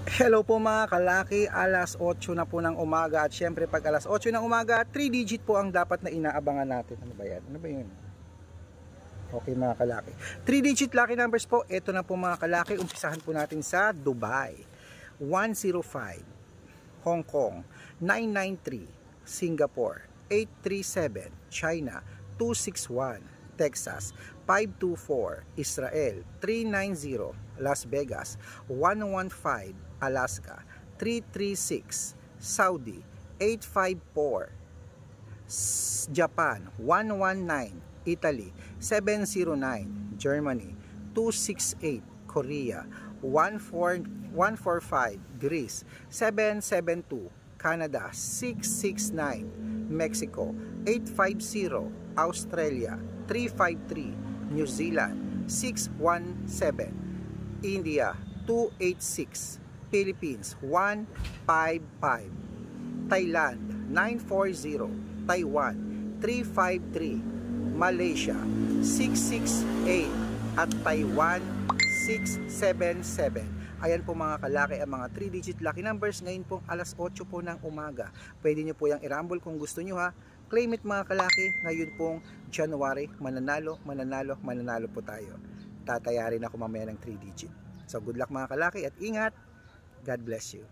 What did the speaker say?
Hello po mga kalaki, alas 8 na po ng umaga at syempre pag alas 8 ng umaga, 3 digit po ang dapat na inaabangan natin. Ano ba yan? Ano ba yun? Okay mga kalaki. 3 digit lucky numbers po, ito na po mga kalaki. Umpisahan po natin sa Dubai, 105, Hong Kong, 993, Singapore, 837, China, 261, Texas, 524, Israel, 390, Las Vegas, 115, Alaska, 336, Saudi, 854, Japan, 119, Italy, 709, Germany, 268, Korea, 145, Greece, 772, Canada, 669, Mexico, 850, Australia, 353, New Zealand, 617, India, 286, Philippines, 155, Thailand, 940, Taiwan, 353, Malaysia, 668, at Taiwan, 677. Ayan po mga kalaki ang mga 3-digit lucky numbers ngayon pong alas 8 po ng umaga. Pwede nyo po yung i-rumble kung gusto nyo ha. Claim it mga kalaki, ngayon pong January, mananalo, mananalo, mananalo po tayo. Tatayarin ako mamaya ng 3 digit. So good luck mga kalaki at ingat. God bless you.